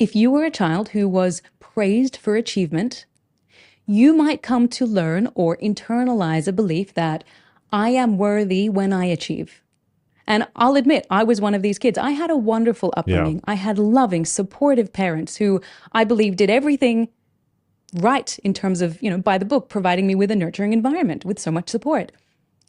if you were a child who was praised for achievement, you might come to learn or internalize a belief that I am worthy when I achieve. And I'll admit, I was one of these kids. I had a wonderful Yeah. upbringing. I had loving, supportive parents who I believe did everything right in terms of, by the book, providing me with a nurturing environment with so much support.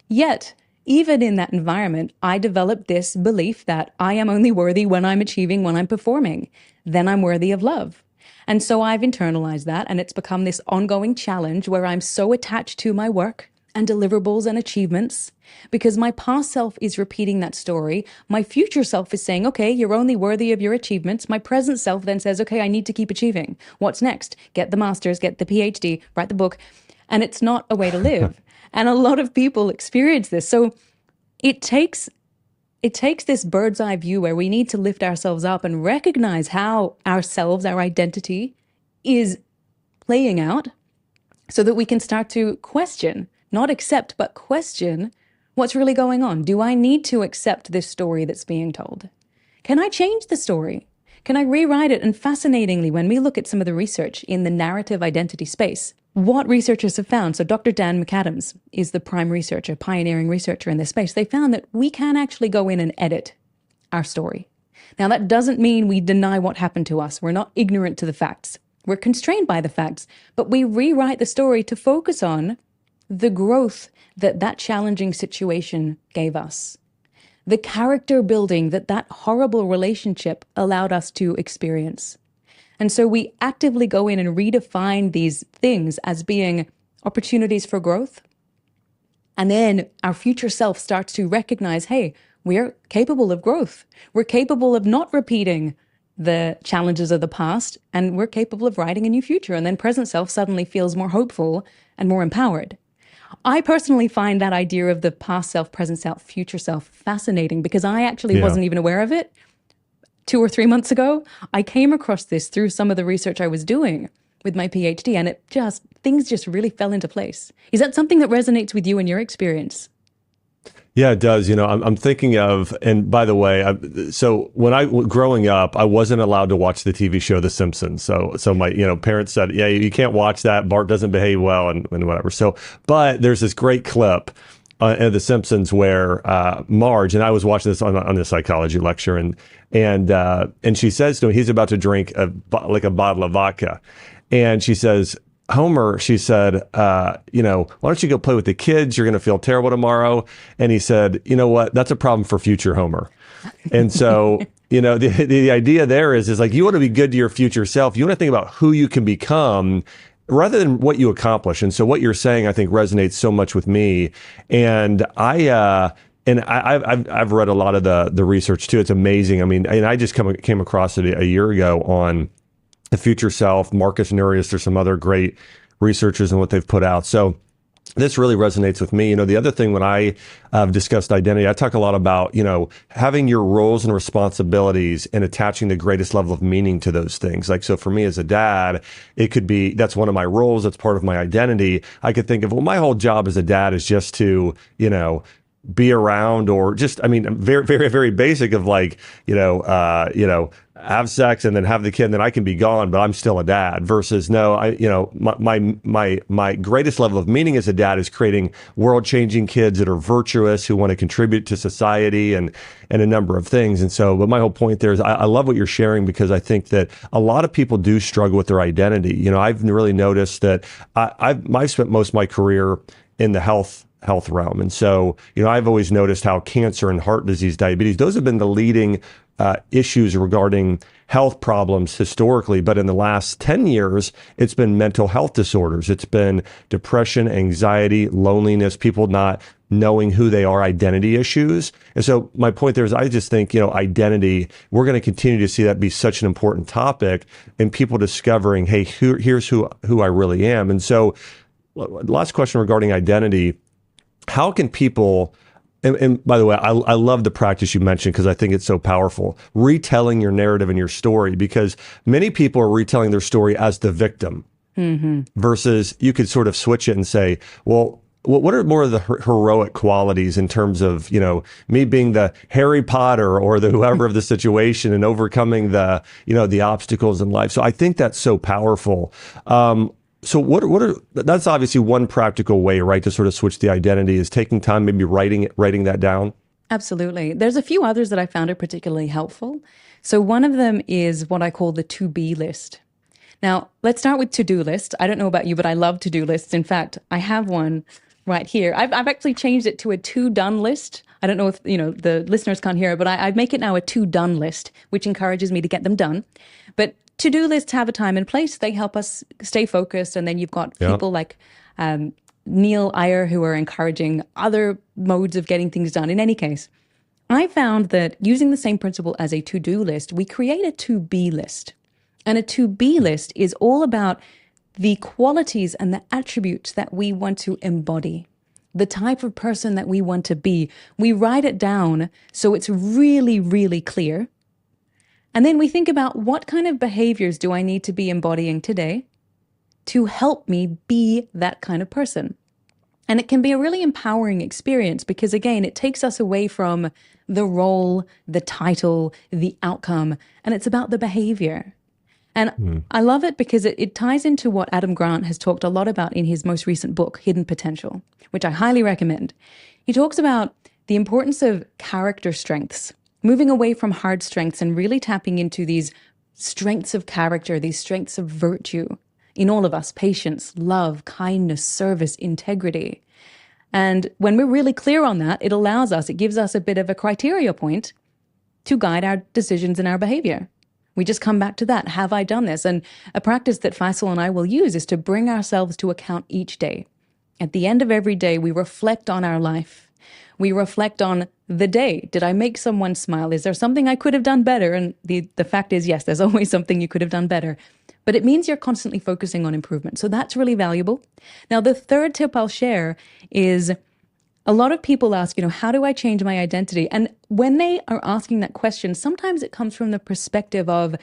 Yet, even in that environment, I developed this belief that I am only worthy when I'm achieving, when I'm performing. Then I'm worthy of love. And so I've internalized that, and it's become this ongoing challenge where I'm so attached to my work and deliverables and achievements because my past self is repeating that story. My future self is saying, okay, you're only worthy of your achievements. My present self then says, okay, I need to keep achieving. What's next? Get the master's, get the PhD, write the book. And it's not a way to live. And a lot of people experience this. So it takes this bird's eye view where we need to lift ourselves up and recognize how ourselves, our identity is playing out so that we can start to question, not accept, but question what's really going on. Do I need to accept this story that's being told? Can I change the story? Can I rewrite it? And fascinatingly, when we look at some of the research in the narrative identity space, what researchers have found, so Dr. Dan McAdams is the prime researcher, pioneering researcher in this space, they found that we can actually go in and edit our story. Now, that doesn't mean we deny what happened to us. We're not ignorant to the facts. We're constrained by the facts, but we rewrite the story to focus on the growth that that challenging situation gave us, the character building that that horrible relationship allowed us to experience. And so we actively go in and redefine these things as being opportunities for growth. And then our future self starts to recognize, hey, we're capable of growth. We're capable of not repeating the challenges of the past, and we're capable of writing a new future. And then present self suddenly feels more hopeful and more empowered. I personally find that idea of the past self, present self, future self fascinating because I actually wasn't even aware of it. 2 or 3 months ago, I came across this through some of the research I was doing with my PhD, and things just really fell into place. Is that something that resonates with you in your experience? Yeah, it does. I'm thinking of, and by the way, so when growing up, I wasn't allowed to watch the TV show The Simpsons. So my, parents said, yeah, you can't watch that. Bart doesn't behave well and whatever. So, but there's this great clip in The Simpsons where Marge, and I was watching this on a psychology lecture, and she says to him, he's about to drink a bottle of vodka, and she says, Homer, she said, why don't you go play with the kids? You're going to feel terrible tomorrow. And he said, you know what? That's a problem for future Homer. And so, the idea there is like, you want to be good to your future self. You want to think about who you can become rather than what you accomplish. And so what you're saying, I think, resonates so much with me. And I've read a lot of the research too. It's amazing. I mean, and I just came across it a year ago on the future self, Marcus Aurelius. There's some other great researchers and what they've put out. So this really resonates with me. The other thing when I discussed identity, I talk a lot about, having your roles and responsibilities and attaching the greatest level of meaning to those things. Like, so for me as a dad, it could be, that's one of my roles. That's part of my identity. I could think of, well, my whole job as a dad is just to, be around, or just, very, very, very basic of like, have sex and then have the kid and then I can be gone, but I'm still a dad. Versus no, my greatest level of meaning as a dad is creating world-changing kids that are virtuous, who want to contribute to society and a number of things. And so, but my whole point there is I love what you're sharing, because I think that a lot of people do struggle with their identity. I've really noticed that I've spent most of my career in the health realm. And so, I've always noticed how cancer and heart disease, diabetes, those have been the leading issues regarding health problems historically. But in the last 10 years, it's been mental health disorders. It's been depression, anxiety, loneliness, people not knowing who they are, identity issues. And so my point there is, I just think, identity, we're going to continue to see that be such an important topic, and people discovering, hey, here's who I really am. And so last question regarding identity. How can people, and by the way, I love the practice you mentioned because I think it's so powerful, retelling your narrative and your story, because many people are retelling their story as the victim versus you could sort of switch it and say, well, what are more of the heroic qualities in terms of, me being the Harry Potter or the whoever of the situation and overcoming the obstacles in life? So I think that's so powerful. So that's obviously one practical way, right, to sort of switch the identity is taking time, maybe writing that down. Absolutely. There's a few others that I found are particularly helpful. So one of them is what I call the to-be list. Now, let's start with to-do list. I don't know about you, but I love to-do lists. In fact, I have one right here. I've actually changed it to a to-done list. I don't know if, the listeners can't hear it, but I make it now a to-done list, which encourages me to get them done. But to-do lists have a time and place. They help us stay focused. And then you've got people like Neil Iyer who are encouraging other modes of getting things done. In any case, I found that using the same principle as a to-do list, we create a to-be list. And a to-be list is all about the qualities and the attributes that we want to embody, the type of person that we want to be. We write it down so it's really, really clear. And then we think about what kind of behaviors do I need to be embodying today to help me be that kind of person. And it can be a really empowering experience because, again, it takes us away from the role, the title, the outcome, and it's about the behavior. And I love it because it ties into what Adam Grant has talked a lot about in his most recent book, Hidden Potential, which I highly recommend. He talks about the importance of character strengths, moving away from hard strengths and really tapping into these strengths of character, these strengths of virtue in all of us: patience, love, kindness, service, integrity. And when we're really clear on that, it gives us a bit of a criteria point to guide our decisions and our behavior. We just come back to that. Have I done this? And a practice that Faisal and I will use is to bring ourselves to account each day. At the end of every day, we reflect on our life. We reflect on the day. Did I make someone smile? Is there something I could have done better? And the fact is, yes, there's always something you could have done better. But it means you're constantly focusing on improvement. So that's really valuable. Now, the third tip I'll share is a lot of people ask, how do I change my identity? And when they are asking that question, sometimes it comes from the perspective of,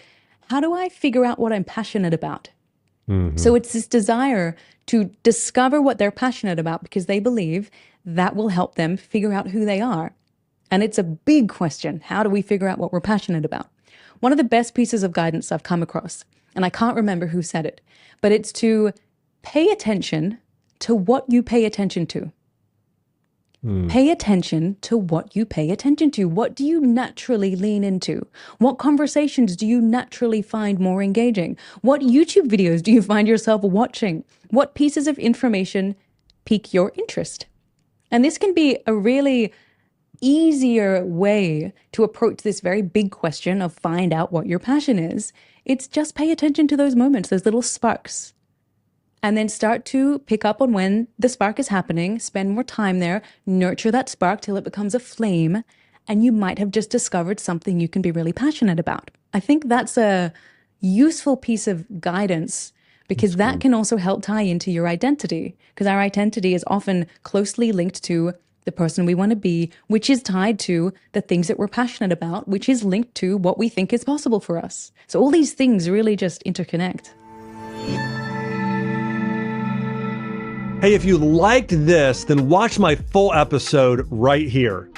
how do I figure out what I'm passionate about? Mm-hmm. So it's this desire to discover what they're passionate about because they believe that will help them figure out who they are. And it's a big question. How do we figure out what we're passionate about? One of the best pieces of guidance I've come across, and I can't remember who said it, but it's to pay attention to what you pay attention to. Pay attention to what you pay attention to. What do you naturally lean into? What conversations do you naturally find more engaging? What YouTube videos do you find yourself watching? What pieces of information pique your interest? And this can be a really easier way to approach this very big question of find out what your passion is. It's just pay attention to those moments, those little sparks. And then start to pick up on when the spark is happening, spend more time there, nurture that spark till it becomes a flame, and you might have just discovered something you can be really passionate about. I think that's a useful piece of guidance because that can also help tie into your identity, because our identity is often closely linked to the person we want to be, which is tied to the things that we're passionate about, which is linked to what we think is possible for us. So all these things really just interconnect. Hey, if you liked this, then watch my full episode right here.